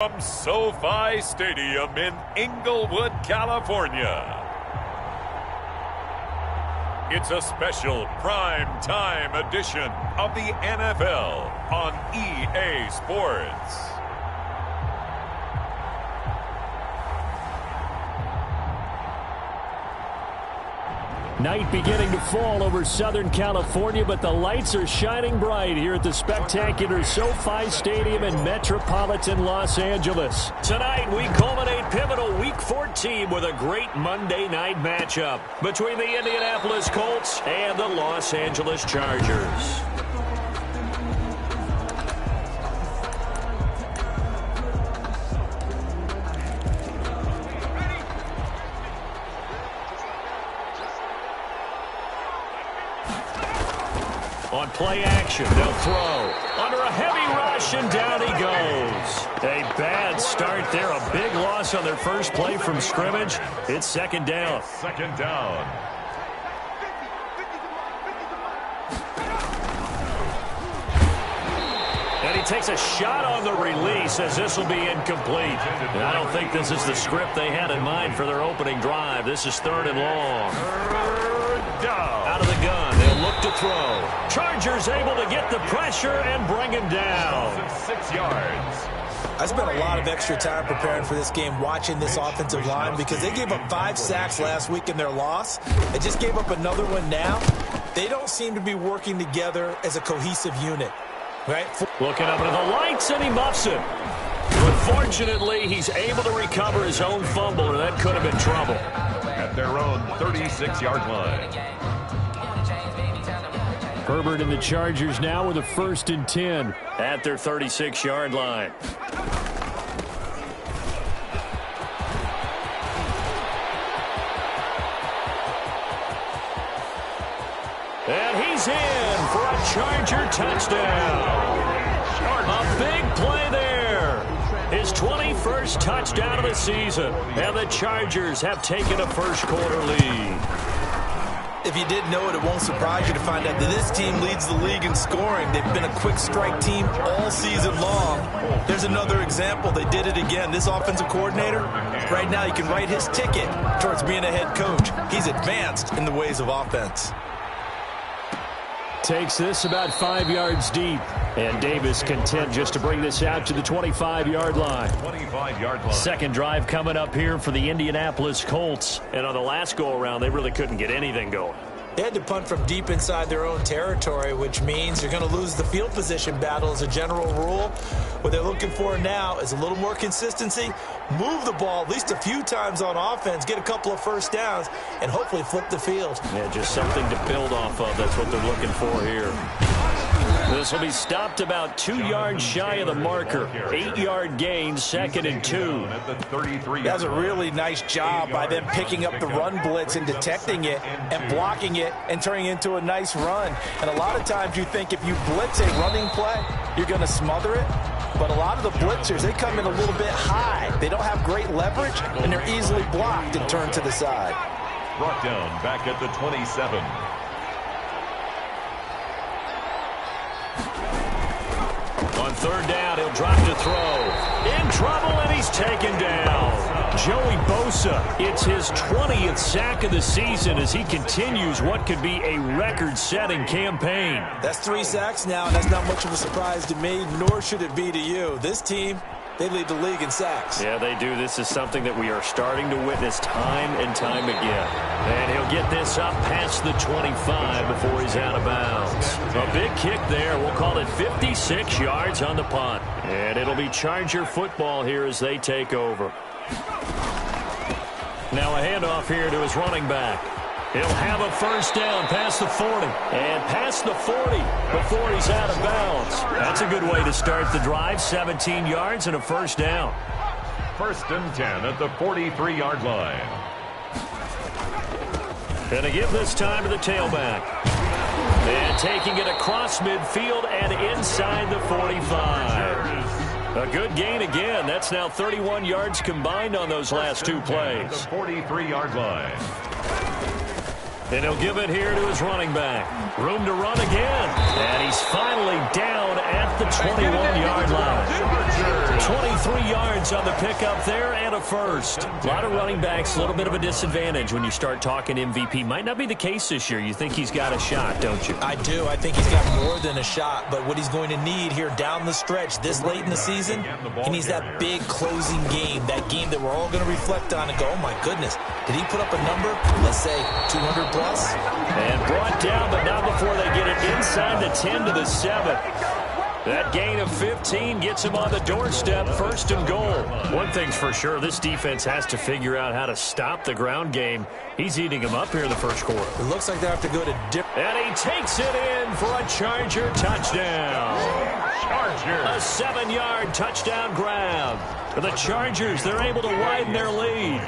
From SoFi Stadium in Inglewood, California, it's a special prime time edition of the NFL on EA Sports. Night beginning to fall over Southern California, but the lights are shining bright here at the spectacular SoFi Stadium in metropolitan Los Angeles. Tonight, we culminate pivotal Week 14 with a great Monday night matchup between the Indianapolis Colts and the Los Angeles Chargers. On play action, they'll throw. Under a heavy rush, and down he goes. A bad start there. A big loss on their first play from scrimmage. It's second down. Second down. And he takes a shot on the release as this will be incomplete. And I don't think this is the script they had in mind for their opening drive. This is third and long. Out of the gun, they'll look to throw. Chargers able to get the pressure and bring him down. 6 yards. I spent a lot of extra time preparing for this game watching this offensive line because they gave up 5 sacks last week in their loss. They just gave up another one now. They don't seem to be working together as a cohesive unit. Right? Looking up into the lights, and he muffs it. But fortunately, he's able to recover his own fumble, or that could have been trouble. At their own 36-yard line. Herbert and the Chargers now with a 1st and 10 at their 36-yard line. And he's in for a Charger touchdown. A big play there. His 21st touchdown of the season. And the Chargers have taken a first-quarter lead. If you didn't know it, it won't surprise you to find out that this team leads the league in scoring. They've been a quick strike team all season long. There's another example. They did it again. This offensive coordinator, right now, you can write his ticket towards being a head coach. He's advanced in the ways of offense. Takes this about 5 yards deep. And Davis content just to bring this out to the 25-yard line. 25-yard line. Second drive coming up here for the Indianapolis Colts. And on the last go-around, they really couldn't get anything going. They had to punt from deep inside their own territory, which means you're going to lose the field position battle as a general rule. What they're looking for now is a little more consistency, move the ball at least a few times on offense, get a couple of first downs, and hopefully flip the field. Yeah, just something to build off of. That's what they're looking for here. This will be stopped about 2 yards shy of the marker. 8-yard gain, 2nd and 2. That was a really nice job by them picking up the run blitz and detecting it and blocking it and turning it into a nice run. And a lot of times you think if you blitz a running play, you're going to smother it. But a lot of the blitzers, they come in a little bit high. They don't have great leverage, and they're easily blocked and turned to the side. Brought down back at the 27. On third down, he'll drop to throw. In trouble, and he's taken down. Joey Bosa, it's his 20th sack of the season as he continues what could be a record-setting campaign. That's 3 sacks now, and that's not much of a surprise to me, nor should it be to you. This team, they lead the league in sacks. Yeah, they do. This is something that we are starting to witness time and time again. And he'll get this up past the 25 before he's out of bounds. A big kick there. We'll call it 56 yards on the punt. And it'll be Charger football here as they take over. Now a handoff here to his running back. He'll have a first down past the 40. And past the 40 before he's out of bounds. That's a good way to start the drive. 17 yards and a first down. 1st and 10 at the 43-yard line. Gonna give this time to the tailback. And taking it across midfield and inside the 45. A good gain again. That's now 31 yards combined on those last 2 plays. The 43-yard line. And he'll give it here to his running back. Room to run again. And he's finally down at the 21-yard line. 23 yards on the pickup there and a first. A lot of running backs, a little bit of a disadvantage when you start talking MVP. Might not be the case this year. You think he's got a shot, don't you? I do. I think he's got more than a shot. But what he's going to need here down the stretch this late in the season, he needs that big closing game, that game that we're all going to reflect on and go, oh, my goodness, did he put up a number, let's say 200 plus? And brought down, but not before they get it inside the 10 to the 7. That gain of 15 gets him on the doorstep, first and goal. One thing's for sure, this defense has to figure out how to stop the ground game. He's eating them up here in the first quarter. It looks like they have to go to different. And he takes it in for a Charger touchdown. Charger. A 7-yard touchdown grab. For the Chargers, they're able to widen their lead.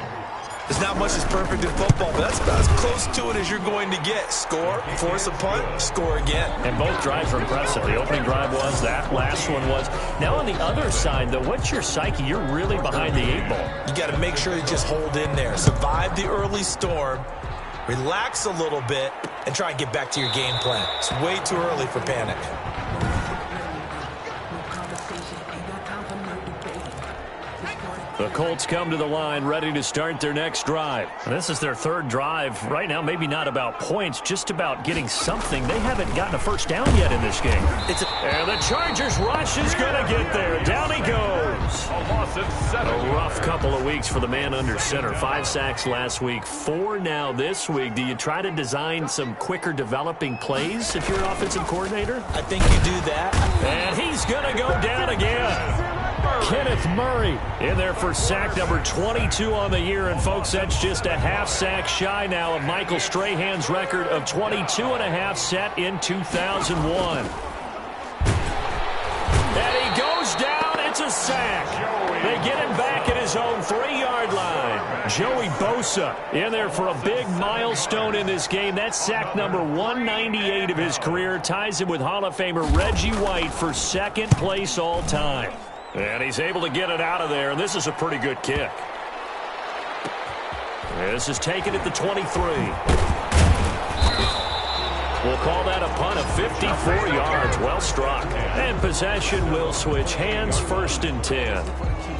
There's not much that's perfect in football, but that's about as close to it as you're going to get. Score, force a punt, score again. And both drives were impressive. The opening drive was, that last one was. Now on the other side, though, what's your psyche? You're really behind the 8 ball. You got to make sure you just hold in there. Survive the early storm, relax a little bit, and try and get back to your game plan. It's way too early for panic. The Colts come to the line, ready to start their next drive. And this is their third drive. Right now, maybe not about points, just about getting something. They haven't gotten a first down yet in this game. And the Chargers rush is going to get there. Down he goes. A rough couple of weeks for the man under center. 5 sacks last week, 4 now this week. Do you try to design some quicker developing plays if you're an offensive coordinator? I think you do that. And he's going to go down again. Kenneth Murray in there for sack number 22 on the year. And, folks, that's just a half sack shy now of Michael Strahan's record of 22.5 set in 2001. And he goes down. It's a sack. They get him back at his own 3-yard line. Joey Bosa in there for a big milestone in this game. That's sack number 198 of his career. Ties him with Hall of Famer Reggie White for second place all time. And he's able to get it out of there, and this is a pretty good kick. This is taken at the 23. We'll call that a punt of 54 yards. Well struck. And possession will switch hands, first and 10.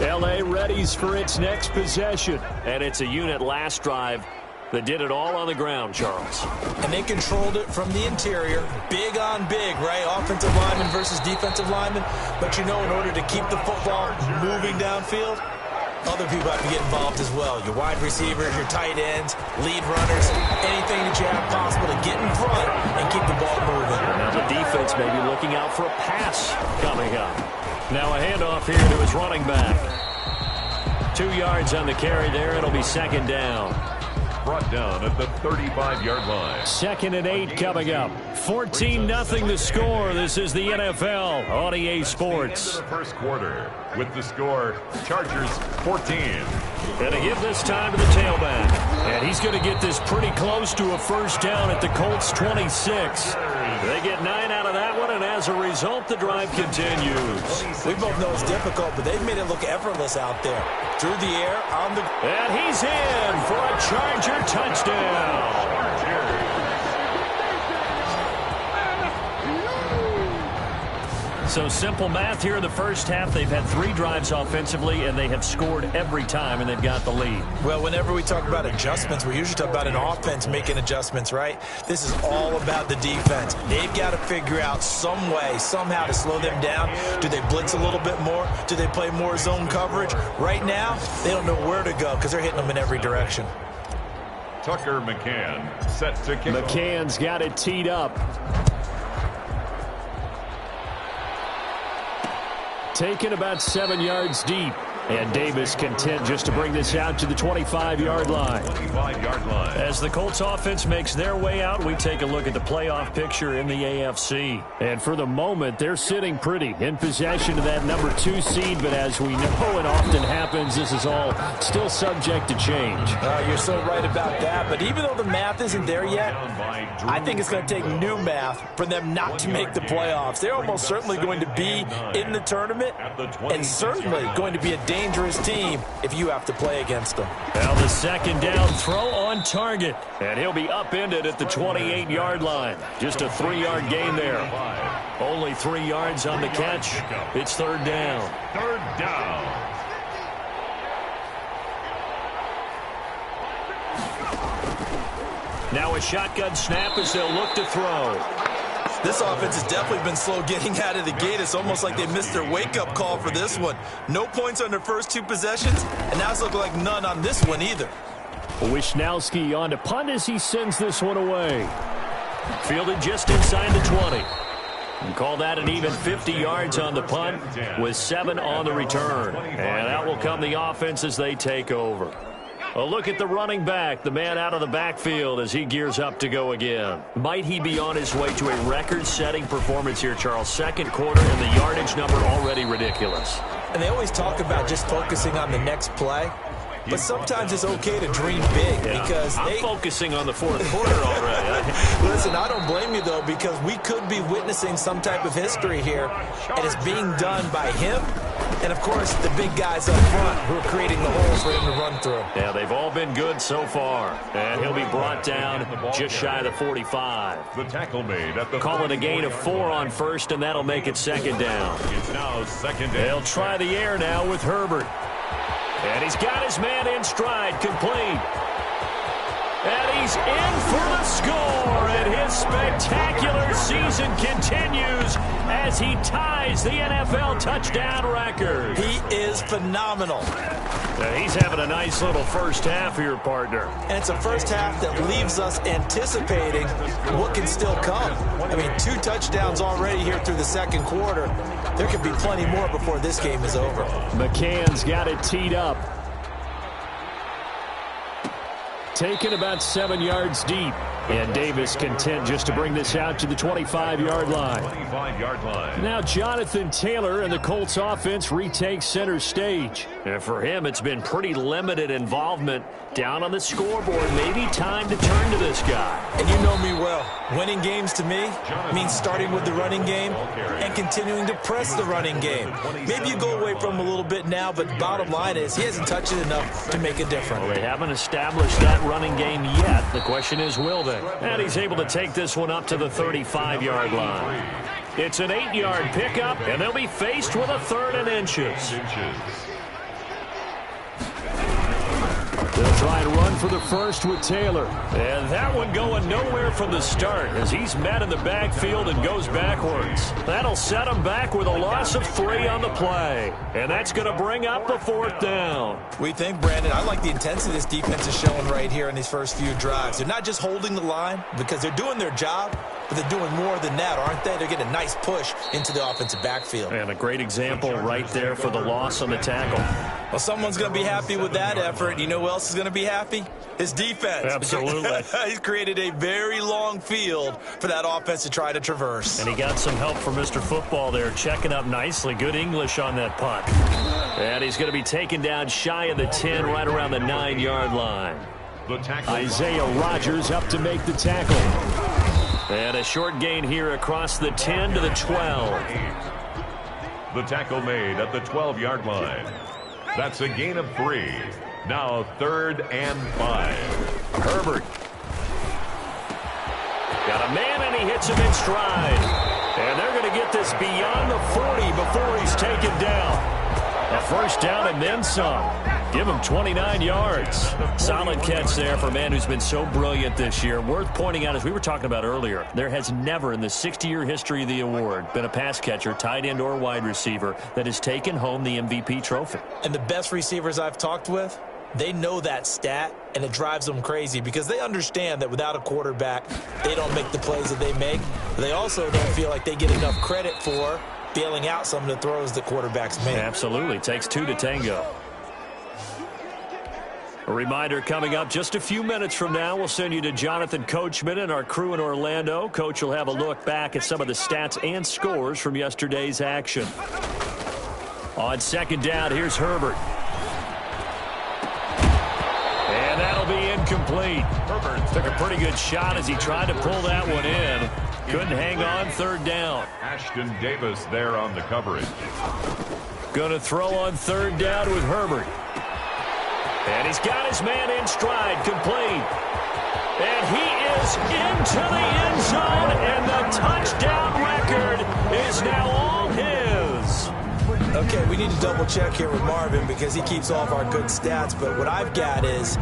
L.A. readies for its next possession. And it's a unit last drive that did it all on the ground, Charles. And they controlled it from the interior. Big on big, right? Offensive lineman versus defensive lineman. But you know, in order to keep the football moving downfield, other people have to get involved as well. Your wide receivers, your tight ends, lead runners, anything that you have possible to get in front and keep the ball moving. Now the defense may be looking out for a pass coming up. Now a handoff here to his running back. 2 yards on the carry there. It'll be second down. Brought down at the 35-yard line. 2nd and 8 coming up. 14-0 the score. This is the NFL on EA Sports. First quarter with the score, Chargers 14. And to give this time to the tailback. And he's going to get this pretty close to a first down at the Colts 26. They get 9 out of that one, and as a result, the drive continues. We both know it's difficult, but they've made it look effortless out there. Through the air, on the... And he's in for a Charger touchdown. So simple math here in the first half. They've had 3 drives offensively, and they have scored every time, and they've got the lead. Well, whenever we talk about adjustments, we usually talk about an offense making adjustments, right? This is all about the defense. They've got to figure out some way, somehow to slow them down. Do they blitz a little bit more? Do they play more zone coverage? Right now, they don't know where to go because they're hitting them in every direction. Tucker McCann set to kick off. McCann's got it teed up. Taken about 7 yards deep. And Davis content just to bring this out to the 25-yard line. 25-yard line. As the Colts offense makes their way out, we take a look at the playoff picture in the AFC. And for the moment, they're sitting pretty in possession of that number 2 seed. But as we know it often happens, this is all still subject to change. You're so right about that. But even though the math isn't there yet, I think it's going to take new math for them not to make the playoffs. They're almost certainly going to be in the tournament and certainly going to be a dangerous dangerous team if you have to play against them. Now the second down throw on target. And he'll be upended at the 28-yard line. Just a 3-yard gain there. Only 3 yards on the catch. It's third down. Third down. Now a shotgun snap as they'll look to throw. This offense has definitely been slow getting out of the gate. It's almost like they missed their wake-up call for this one. No points on their first 2 possessions, and now it's looking like none on this one either. Wisnowski on to punt as he sends this one away. Fielded just inside the 20. And call that an even 50 yards on the punt with 7 on the return. And out will come the offense as they take over. A look at the running back, the man out of the backfield as he gears up to go again. Might he be on his way to a record-setting performance here, Charles? Second quarter and the yardage number already ridiculous. And they always talk about just focusing on the next play. But sometimes it's okay to dream big because I'm focusing on the fourth quarter already. Listen, I don't blame you, though, because we could be witnessing some type of history here, and it's being done by him and, of course, the big guys up front who are creating the holes for him to run through. Yeah, they've all been good so far, and he'll be brought down just shy of the 45. The tackle made at the Call it a gain of 4 on first, and that'll make it second down. It's now second down. They'll try the air now with Herbert. And he's got his man in stride, complete. And he's in for the score, and his spectacular season continues as he ties the NFL touchdown record. He is phenomenal. He's having a nice little first half here, partner. And it's a first half that leaves us anticipating what can still come. I mean, 2 touchdowns already here through the second quarter. There could be plenty more before this game is over. McCann's got it teed up. Taken about 7 yards deep. And Davis content just to bring this out to the 25-yard line. 25-yard line. Now Jonathan Taylor and the Colts offense retakes center stage. And for him, it's been pretty limited involvement down on the scoreboard. Maybe time to turn to this guy. And you know me well. Winning games to me means starting with the running game and continuing to press the running game. Maybe you go away from him a little bit now, but bottom line is he hasn't touched it enough to make a difference. Well, they haven't established that running game yet. The question is, will they? And he's able to take this one up to the 35-yard line. It's an 8-yard pickup, and they'll be faced with a 3rd and inches. They'll try and run for the first with Taylor. And that one going nowhere from the start as he's met in the backfield and goes backwards. That'll set him back with a loss of 3 on the play. And that's going to bring up the 4th down. We think, Brandon, I like the intensity this defense is showing right here in these first few drives. They're not just holding the line because they're doing their job, but they're doing more than that, aren't they? They're getting a nice push into the offensive backfield. And a great example right there for the loss on the tackle. Well, someone's going to be happy with that effort. You know who else is going to be happy? His defense. Absolutely. He's created a very long field for that offense to try to traverse. And he got some help from Mr. Football there, checking up nicely. Good English on that punt. And he's going to be taken down shy of the 10, right around the 9-yard line. Isaiah Rodgers up to make the tackle. And a short gain here across the 10 to the 12. The tackle made at the 12-yard line. That's a gain of 3. Now 3rd and 5. Herbert. Got a man, and he hits him in stride. And they're going to get this beyond the 40 before he's taken down. A first down and then some. Give him 29 yards. Solid catch there for a man who's been so brilliant this year. Worth pointing out, as we were talking about earlier, there has never in the 60-year history of the award been a pass catcher, tight end, or wide receiver that has taken home the MVP trophy. And the best receivers I've talked with, they know that stat, and it drives them crazy because they understand that without a quarterback, they don't make the plays that they make. They also don't feel like they get enough credit for bailing out some of the throws the quarterbacks make. Absolutely. Takes 2 to tango. A reminder coming up just a few minutes from now, we'll send you to Jonathan Coachman and our crew in Orlando. Coach will have a look back at some of the stats and scores from yesterday's action. On second down, here's Herbert. And that'll be incomplete. Herbert took a pretty good shot as he tried to pull that one in. Couldn't hang on, 3rd down. Ashton Davis there on the coverage. Going to throw on third down with Herbert. And he's got his man in stride, complete. And he is into the end zone, and the touchdown record is now all his. Okay, we need to double check here with Marvin because he keeps all of our good stats, but what I've got is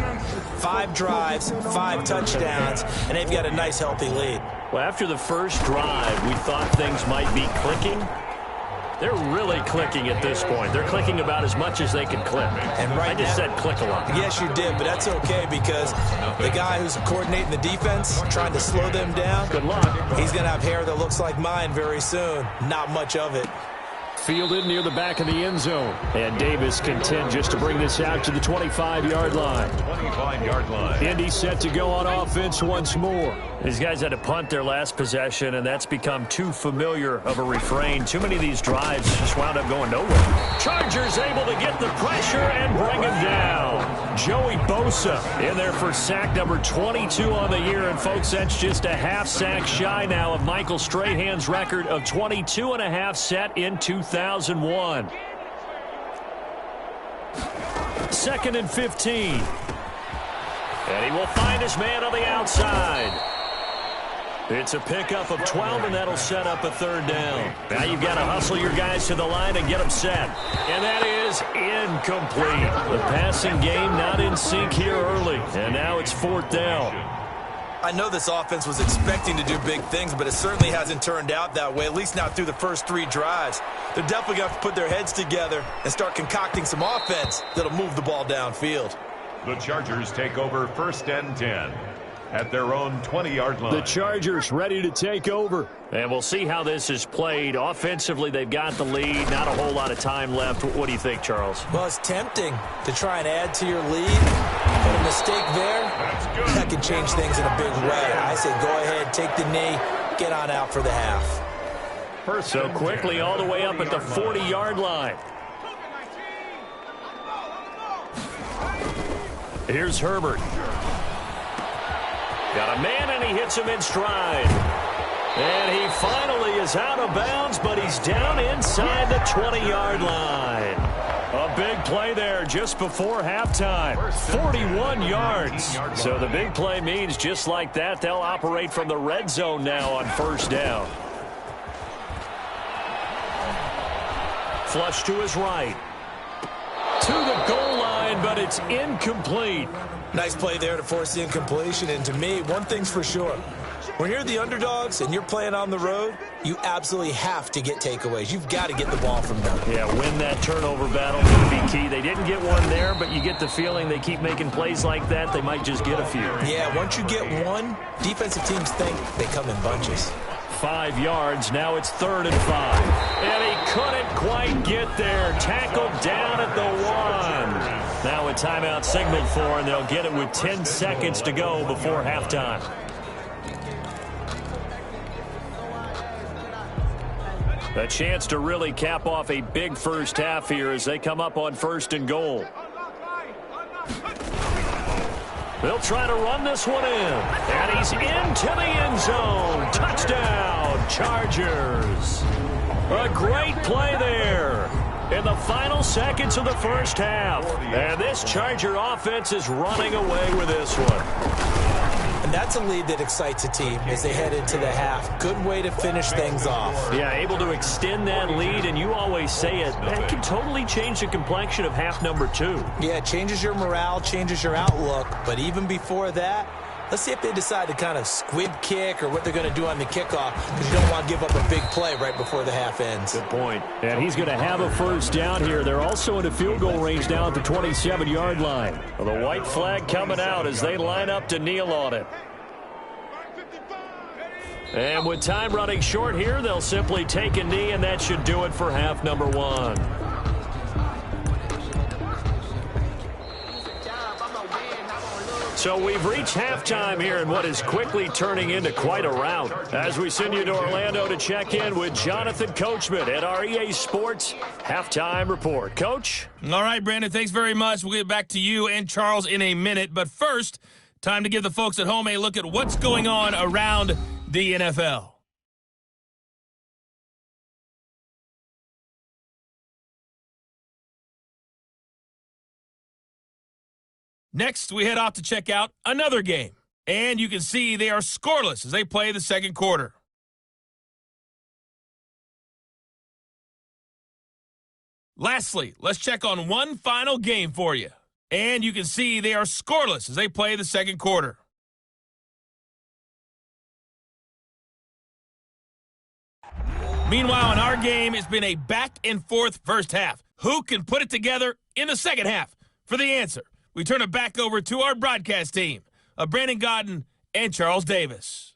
5 drives, 5 touchdowns, and they've got a nice healthy lead. Well, after the first drive, we thought things might be clicking. They're really clicking at this point. They're clicking about as much as they can click. And I just said click a lot. Yes, you did, but that's okay because the guy who's coordinating the defense, trying to slow them down, good luck. He's going to have hair that looks like mine very soon. Not much of it. Fielded near the back of the end zone. And Davis content just to bring this out to the 25-yard line. 25-yard line. Indy set to go on offense once more. These guys had to punt their last possession, and that's become too familiar of a refrain. Too many of these drives just wound up going nowhere. Chargers able to get the pressure and bring him down. Joey Bosa in there for sack number 22 on the year. And, folks, that's just a half sack shy now of Michael Strahan's record of 22.5 set in 2001. 2nd and 15. And he will find his man on the outside. It's a pickup of 12, and that'll set up a third down. Now you've got to hustle your guys to the line and get them set. And that is incomplete. The passing game not in sync here early. And now it's 4th down. I know this offense was expecting to do big things, but it certainly hasn't turned out that way, at least not through the first 3 drives. They're definitely going to have to put their heads together and start concocting some offense that'll move the ball downfield. The Chargers take over 1st and 10 at their own 20-yard line. The Chargers ready to take over. And we'll see how this is played. Offensively, they've got the lead. Not a whole lot of time left. What do you think, Charles? Well, it's tempting to try and add to your lead. But a mistake there, that could change things in a big way. I say go ahead, take the knee, get on out for the half. So quickly all the way up at the 40-yard line. Here's Herbert. Got a man, and he hits him in stride. And he finally is out of bounds, but he's down inside the 20-yard line. A big play there just before halftime. 41 yards. So the big play means just like that, they'll operate from the red zone now on 1st down. Flush to his right. To the goal line, but it's incomplete. Nice play there to force the incompletion. And to me, one thing's for sure. When you're the underdogs and you're playing on the road, you absolutely have to get takeaways. You've got to get the ball from them. Yeah, win that turnover battle would be key. They didn't get one there, but you get the feeling they keep making plays like that, they might just get a few. Yeah, once you get one, defensive teams think they come in bunches. 5 yards. Now it's 3rd and 5. And he couldn't quite get there. Tackled down at the 1. Now a timeout signaled for, and they'll get it with 10 seconds to go before halftime. A chance to really cap off a big first half here as they come up on 1st and goal. They'll try to run this one in. And he's into the end zone. Touchdown, Chargers. A great play there in the final seconds of the first half. And this Charger offense is running away with this one. And that's a lead that excites a team as they head into the half. Good way to finish things off. Yeah, able to extend that lead, and you always say it, that can totally change the complexion of half number 2. Yeah, it changes your morale, changes your outlook. But even before that, let's see if they decide to kind of squib kick or what they're going to do on the kickoff, because you don't want to give up a big play right before the half ends. Good point. And he's going to have a 1st down here. They're also in a field goal range now at the 27-yard line. Well, the white flag coming out as they line up to kneel on it. And with time running short here, they'll simply take a knee, and that should do it for half number 1. So we've reached halftime here in what is quickly turning into quite a rout as we send you to Orlando to check in with Jonathan Coachman at our EA Sports Halftime Report. Coach? All right, Brandon, thanks very much. We'll get back to you and Charles in a minute. But first, time to give the folks at home a look at what's going on around the NFL. Next, we head off to check out another game. And you can see they are scoreless as they play the second quarter. Lastly, let's check on one final game for you. And you can see they are scoreless as they play the second quarter. Meanwhile, in our game, it's been a back-and-forth first half. Who can put it together in the second half? For the answer, we turn it back over to our broadcast team of Brandon Gaudin and Charles Davis.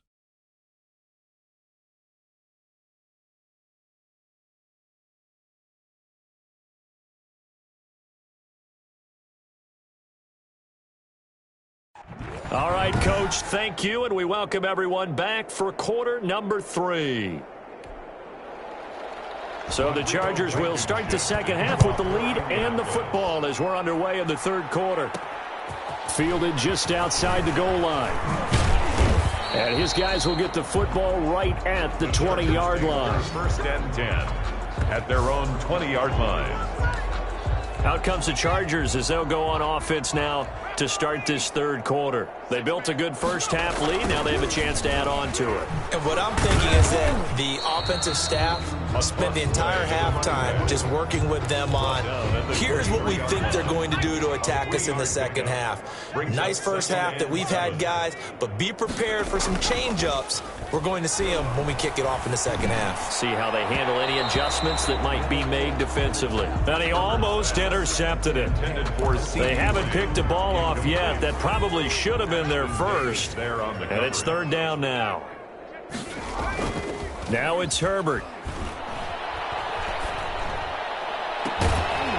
All right, Coach, thank you, and we welcome everyone back for quarter number 3. So the Chargers will start the second half with the lead and the football as we're underway in the third quarter. Fielded just outside the goal line. And his guys will get the football right at the 20-yard line. First and 10 at their own 20-yard line. Out comes the Chargers as they'll go on offense now to start this third quarter. They built a good first half lead. Now they have a chance to add on to it. And what I'm thinking is that the offensive staff spend the entire halftime just working with them on, here's what we think they're going to do to attack us in the second half. Nice first half that we've had, guys, but be prepared for some change-ups. We're going to see them when we kick it off in the second half. See how they handle any adjustments that might be made defensively. And he almost intercepted it. They haven't picked the ball off yet. That probably should have been their first. And it's third down now. Now it's Herbert.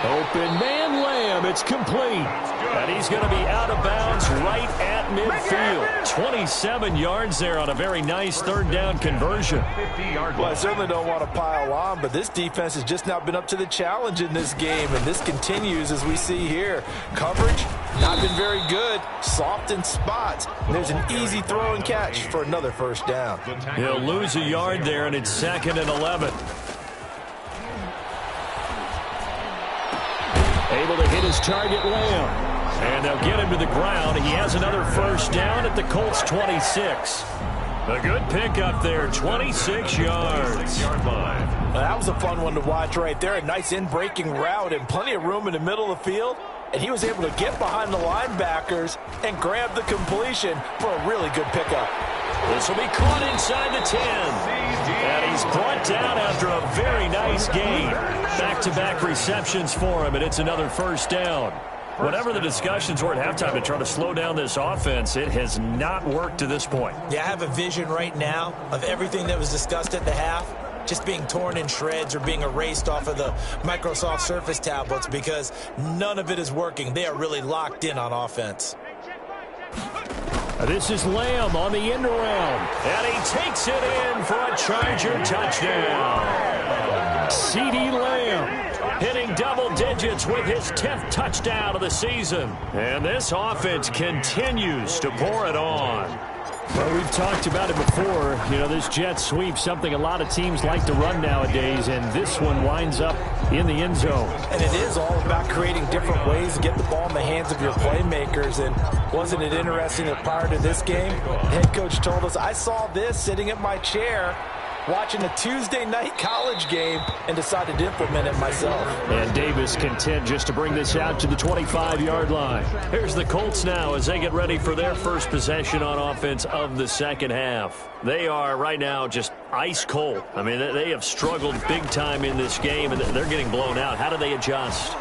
Open man Lamb. It's complete. And he's going to be out of bounds right at midfield. 27 yards there on a very nice third down conversion. Well, I certainly don't want to pile on, but this defense has just not been up to the challenge in this game, and this continues as we see here. Coverage, not been very good. Soft in spots. There's an easy throw and catch for another first down. He'll lose a yard there, and it's 2nd and 11. Able to hit his target, Lamb. And they'll get him to the ground. He has another first down at the Colts 26. A good pickup there, 26 yards. Well, that was a fun one to watch right there. A nice in-breaking route and plenty of room in the middle of the field. And he was able to get behind the linebackers and grab the completion for a really good pickup. This will be caught inside the 10. And he's brought down after a very nice gain. Back-to-back receptions for him, and it's another first down. Whatever the discussions were at halftime to try to slow down this offense, it has not worked to this point. Yeah, I have a vision right now of everything that was discussed at the half just being torn in shreds or being erased off of the Microsoft Surface tablets because none of it is working. They are really locked in on offense. This is Lamb on the end around, and he takes it in for a Charger touchdown. CeeDee Lamb hitting double digits with his 10th touchdown of the season. And this offense continues to pour it on. Well, we've talked about it before. You know, this jet sweep, something a lot of teams like to run nowadays, and this one winds up in the end zone. And it is all about creating different ways to get the ball in the hands of your playmakers. And wasn't it interesting that prior to this game, head coach told us, I saw this sitting at my chair watching a Tuesday night college game and decided to implement it myself. And Davis content just to bring this out to the 25-yard line. Here's the Colts now as they get ready for their first possession on offense of the second half. They are right now just ice cold. I mean, they have struggled big time in this game, and they're getting blown out. How do they adjust?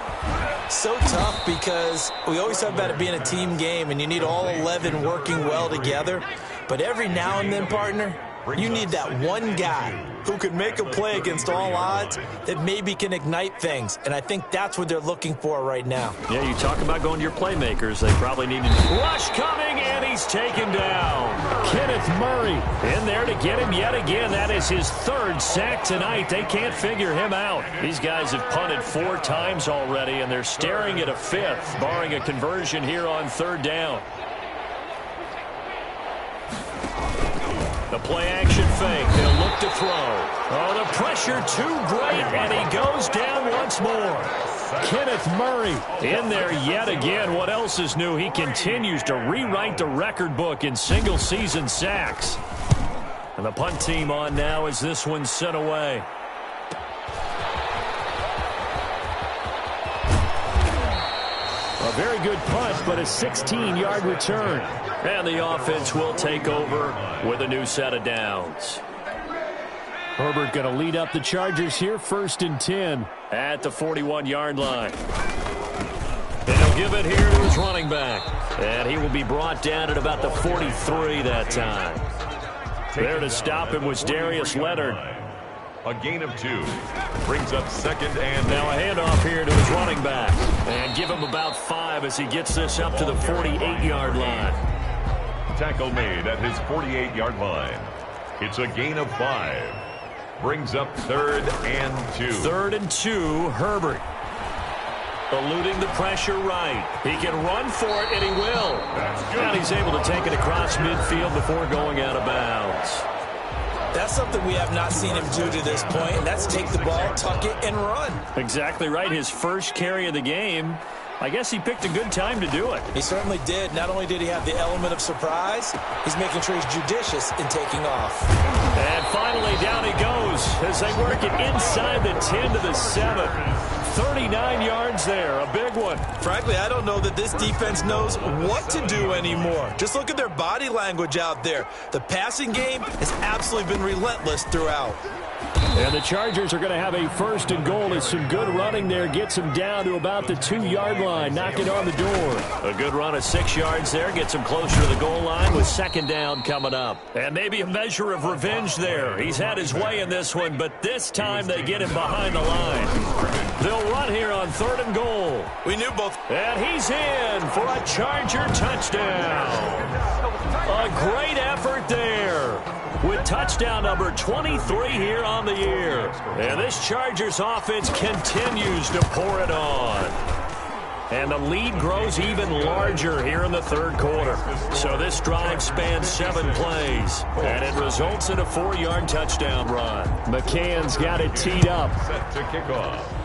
So tough because we always talk about it being a team game, and you need all 11 working well together. But every now and then, partner, you need that one guy who can make a play against all odds that maybe can ignite things. And I think that's what they're looking for right now. Yeah, you talk about going to your playmakers. They probably need to rush coming, and he's taken down. Kenneth Murray in there to get him yet again. That is his 3rd sack tonight. They can't figure him out. These guys have punted 4 times already, and they're staring at a 5th, barring a conversion here on 3rd down. The play-action fake. They'll look to throw. Oh, the pressure too great, and he goes down once more. Kenneth Murray in there yet again. What else is new? He continues to rewrite the record book in single-season sacks. And the punt team on now as this one's sent away. A very good punt, but a 16-yard return. And the offense will take over with a new set of downs. Herbert going to lead up the Chargers here, 1st and 10 at the 41-yard line. And he'll give it here to his running back. And he will be brought down at about the 43 that time. There to stop him was Darius Leonard. A gain of 2. Brings up 2nd and... Now a handoff here to his running back. And give him about 5 as he gets this up to the 48-yard line. Tackle made at his 48-yard line. It's a gain of 5. Brings up 3rd and 2. 3rd and 2, Herbert. Eluding the pressure right. He can run for it, and he will. And he's able to take it across midfield before going out of bounds. That's something we have not seen him do to this point, and that's take the ball, tuck it, and run. Exactly right. His first carry of the game. I guess he picked a good time to do it. He certainly did. Not only did he have the element of surprise, he's making sure he's judicious in taking off. And finally, down he goes as they work it inside the 10 to the 7. 39 yards there, a big one. Frankly, I don't know that this defense knows what to do anymore. Just look at their body language out there. The passing game has absolutely been relentless throughout. And the Chargers are going to have a 1st and goal as some good running there gets them down to about the 2-yard line, knocking on the door. A good run of 6 yards there gets him closer to the goal line with 2nd down coming up. And maybe a measure of revenge there. He's had his way in this one, but this time they get him behind the line. They'll run here on 3rd and goal. We knew both. And he's in for a Charger touchdown. A great effort there, with touchdown number 23 here on the year. And this Chargers offense continues to pour it on. And the lead grows even larger here in the 3rd quarter. So this drive spans 7 plays, and it results in a 4-yard touchdown run. McCann's got it teed up. Set to kick off.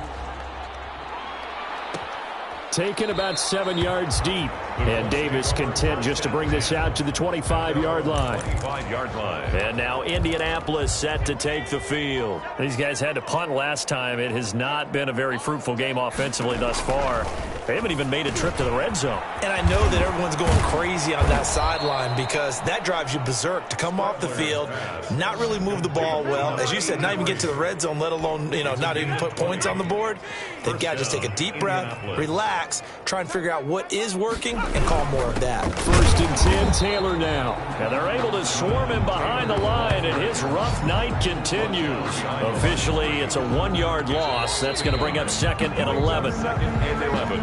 Taken about 7 yards deep. And Davis content just to bring this out to the 25-yard line. 25-yard line. And now Indianapolis set to take the field. These guys had to punt last time. It has not been a very fruitful game offensively thus far. They haven't even made a trip to the red zone. And I know that everyone's going crazy on that sideline because that drives you berserk to come off the field, not really move the ball well. As you said, not even get to the red zone, let alone, not even put points on the board. They've got to just take a deep breath, relax, try and figure out what is working, and call more of that. 1st and 10, Taylor now. And they're able to swarm him behind the line, and his rough night continues. Officially, it's a 1-yard loss. That's going to bring up 2nd and 11. 2nd and 11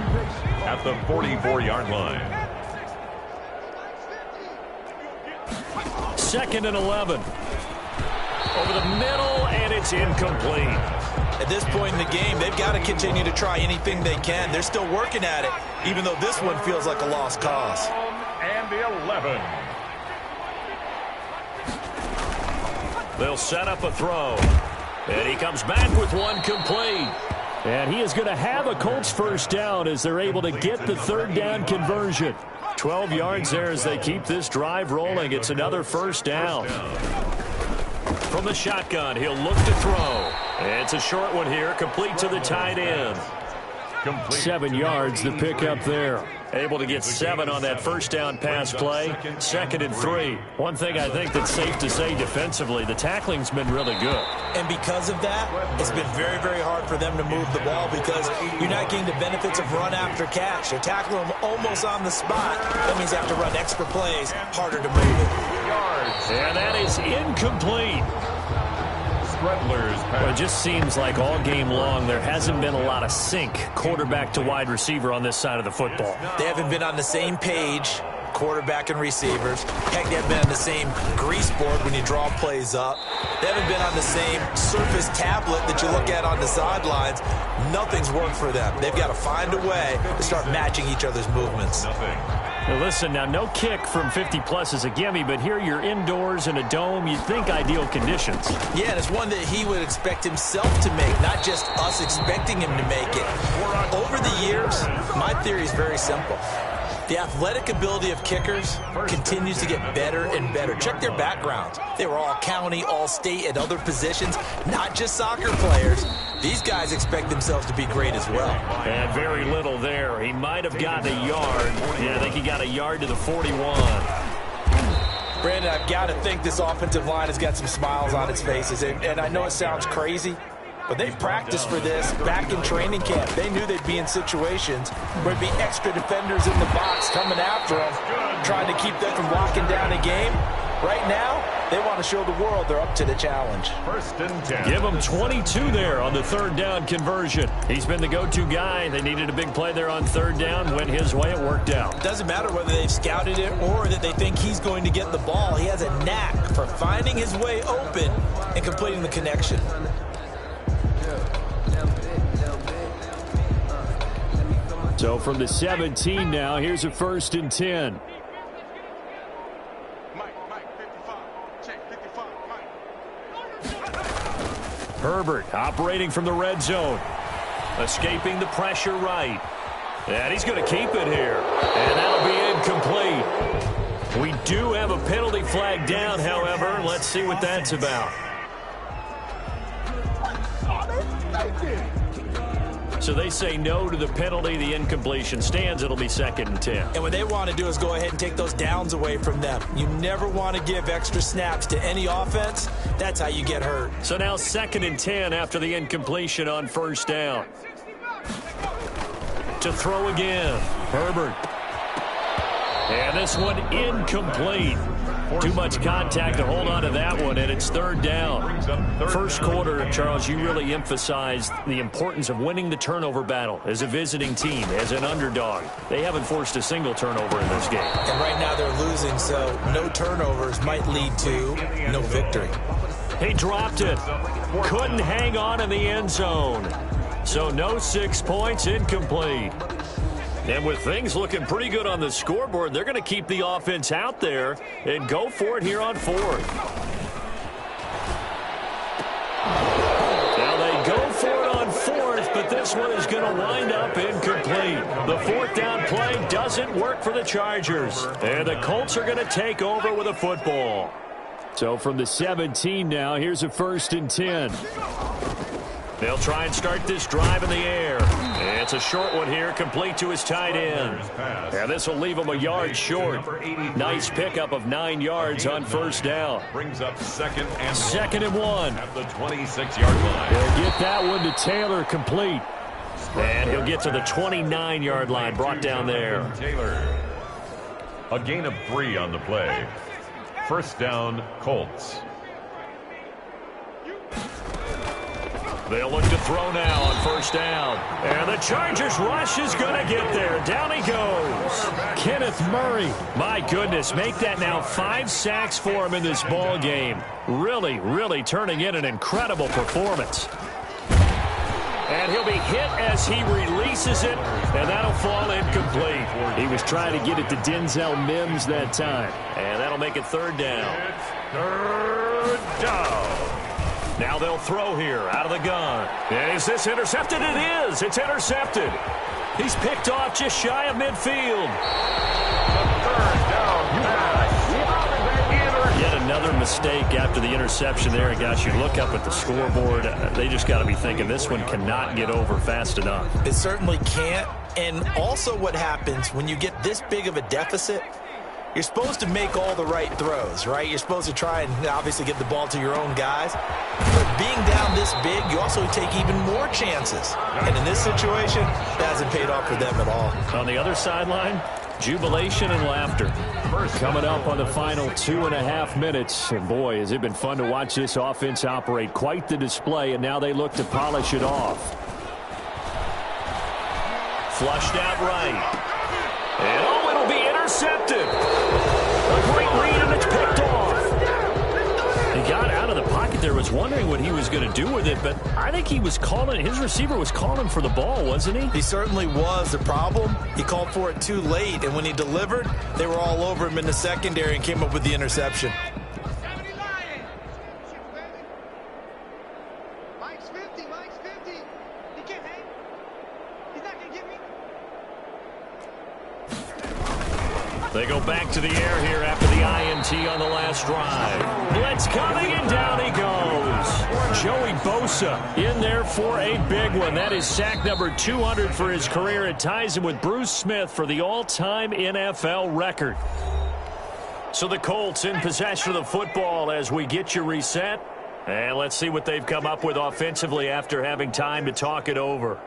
at the 44-yard line. 2nd and 11. Over the middle, and it's incomplete. At this point in the game, they've got to continue to try anything they can. They're still working at it, even though this one feels like a lost cause. And the 11. They'll set up a throw. And he comes back with one complete. And he is going to have a Colts 1st down as they're able to get the 3rd down conversion. 12 yards there as they keep this drive rolling. It's another 1st down. From the shotgun, he'll look to throw. It's a short one here, complete to the tight end. 7 yards, the pickup there. Able to get 7 on that 1st down pass play. 2nd and 3. One thing I think that's safe to say defensively, the tackling's been really good. And because of that, it's been very, very hard for them to move the ball because you're not getting the benefits of run after catch. They're tackling them almost on the spot. That means they have to run extra plays, harder to move it. And that is incomplete. Well, it just seems like all game long there hasn't been a lot of sync quarterback to wide receiver on this side of the football. They haven't been on the same page quarterback and receivers. Heck, they haven't been on the same grease board when you draw plays up. They haven't been on the same surface tablet that you look at on the sidelines. Nothing's worked for them. They've got to find a way to start matching each other's movements. Now listen, now no kick from 50-plus is a gimme, but here you're indoors in a dome. You'd think ideal conditions. Yeah, and it's one that he would expect himself to make, not just us expecting him to make it. Over the years, my theory is very simple. The athletic ability of kickers continues to get better and better. Check their backgrounds. They were all county, all state, at other positions, not just soccer players. These guys expect themselves to be great as well. And very little there. He might have gotten a yard. Yeah, I think he got a yard to the 41. Brandon, I've got to think this offensive line has got some smiles on its faces. And I know it sounds crazy, but they practiced for this back in training camp. They knew they'd be in situations where there'd be extra defenders in the box coming after them, trying to keep them from locking down a game. Right now, they want to show the world they're up to the challenge. 1st and 10. Give him 22 there on the 3rd down conversion. He's been the go-to guy. They needed a big play there on 3rd down. Went his way. It worked out. Doesn't matter whether they've scouted it or that they think he's going to get the ball. He has a knack for finding his way open and completing the connection. So from the 17 now, here's a 1st and 10. Herbert operating from the red zone. Escaping the pressure right. And he's going to keep it here. And that'll be incomplete. We do have a penalty flag down, however. Let's see what that's about. So they say no to the penalty. The incompletion stands. It'll be 2nd and 10. And what they want to do is go ahead and take those downs away from them. You never want to give extra snaps to any offense. That's how you get hurt. So now 2nd and 10 after the incompletion on 1st down. To throw again. Herbert. And this one incomplete. Too much contact to hold on to that one, and it's 3rd down. First quarter, Charles, you really emphasized the importance of winning the turnover battle as a visiting team, as an underdog. They haven't forced a single turnover in this game. And right now they're losing, so no turnovers might lead to no victory. He dropped it. Couldn't hang on in the end zone. So no 6 points, incomplete. And with things looking pretty good on the scoreboard, they're going to keep the offense out there and go for it here on 4th. Now they go for it on 4th, but this one is going to wind up incomplete. The 4th down play doesn't work for the Chargers. And the Colts are going to take over with a football. So from the 17 now, here's a 1st and 10. They'll try and start this drive in the air. It's a short one here, complete to his tight end. And this will leave him a yard short. Nice pickup of 9 yards on 1st down. Brings up 2nd and 2nd and 1. at the 26-yard line. He'll get that one to Taylor, complete. And he'll get to the 29-yard line, brought down there. Taylor. A gain of 3 on the play. 1st down, Colts. They'll look to throw now on 1st down. And the Chargers rush is going to get there. Down he goes. Kenneth Murray. My goodness, make that now 5 sacks for him in this ball game. Really, really turning in an incredible performance. And he'll be hit as he releases it, and that'll fall incomplete. He was trying to get it to Denzel Mims that time. And that'll make it 3rd down. It's 3rd down. Now they'll throw here out of the gun. And is this intercepted? It is. It's intercepted. He's picked off just shy of midfield. The 3rd down pass. Yet another mistake after the interception there. And gosh, you look up at the scoreboard. They just got to be thinking this one cannot get over fast enough. It certainly can't. And also what happens when you get this big of a deficit, you're supposed to make all the right throws, right? You're supposed to try and obviously get the ball to your own guys. But being down this big, you also take even more chances. And in this situation, that hasn't paid off for them at all. On the other sideline, jubilation and laughter. Coming up on the final 2.5 minutes. And boy, has it been fun to watch this offense operate. Quite the display, and now they look to polish it off. Flushed out right. And it'll be intercepted. there, was wondering what he was going to do with it, but I think he was calling, his receiver was calling for the ball, wasn't he? He certainly was. The problem, he called for it too late, and when he delivered, they were all over him in the secondary and came up with the interception. They go back to the air here after the INT on the last drive. Blitz coming, and down he goes. Joey Bosa in there for a big one. That is sack number 200 for his career. It ties him with Bruce Smith for the all-time NFL record. So the Colts in possession of the football as we get you reset. And let's see what they've come up with offensively after having time to talk it over.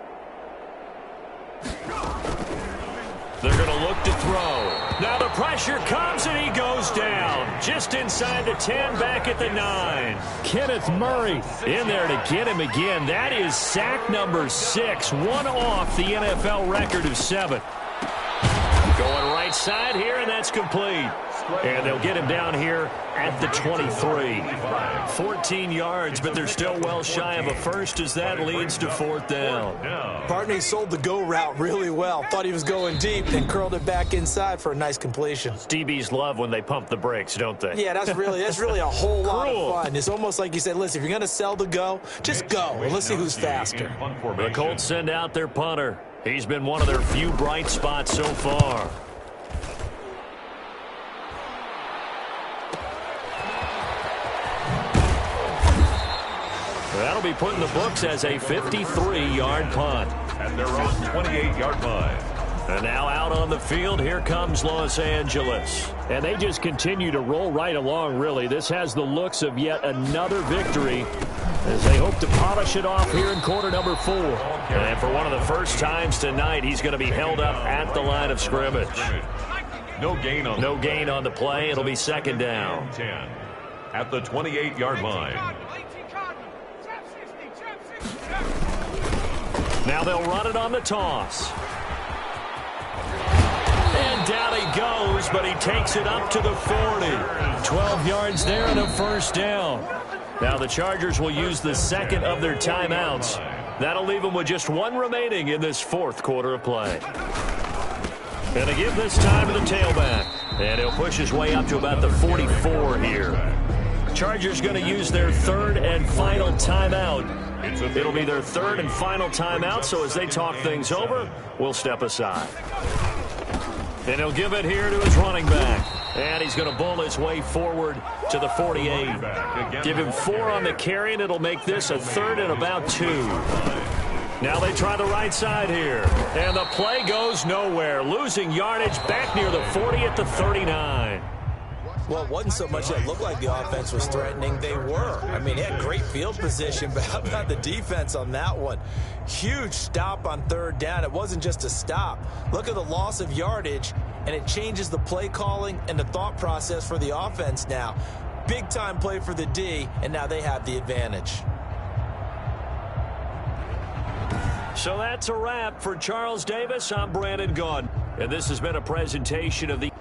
They're going to look to throw. Now the pressure comes, and he goes down. Just inside the 10, back at the 9. Kenneth Murray in there to get him again. That is sack number 6, one off the NFL record of 7. Going right side here, and that's complete. And they'll get him down here at the 23. 14 yards, but they're still well shy of a first as that leads to 4th down. Barney sold the go route really well. Thought he was going deep and curled it back inside for a nice completion. DBs love when they pump the brakes, don't they? Yeah, that's really a whole lot of fun. It's almost like you said, listen, if you're going to sell the go, just go. And let's see who's faster. The Colts send out their punter. He's been one of their few bright spots so far. That'll be put in the books as a 53-yard punt. At their own 28-yard line. And now out on the field, here comes Los Angeles. And they just continue to roll right along, really. This has the looks of yet another victory as they hope to polish it off here in quarter number 4. And for one of the first times tonight, he's going to be held up at the line of scrimmage. No gain on the play. It'll be 2nd down. 10 at the 28-yard line. Now they'll run it on the toss. And down he goes, but he takes it up to the 40. 12 yards there and a 1st down. Now the Chargers will use the 2nd of their timeouts. That'll leave them with just 1 remaining in this 4th quarter of play. And they give this time to the tailback. And he'll push his way up to about the 44 here. Chargers going to use their 3rd and final timeout. It'll be their 3rd and final timeout, so as they talk things over, we'll step aside. And he'll give it here to his running back. And he's going to bull his way forward to the 48. Give him 4 on the carry, and it'll make this a 3rd and about 2. Now they try the right side here. And the play goes nowhere. Losing yardage back near the 40 at the 39. Well, it wasn't so much that it looked like the offense was threatening. They were. I mean, they had great field position, but how about the defense on that one? Huge stop on 3rd down. It wasn't just a stop. Look at the loss of yardage, and it changes the play calling and the thought process for the offense now. Big-time play for the D, and now they have the advantage. So that's a wrap for Charles Davis. I'm Brandon Gaudin, and this has been a presentation of the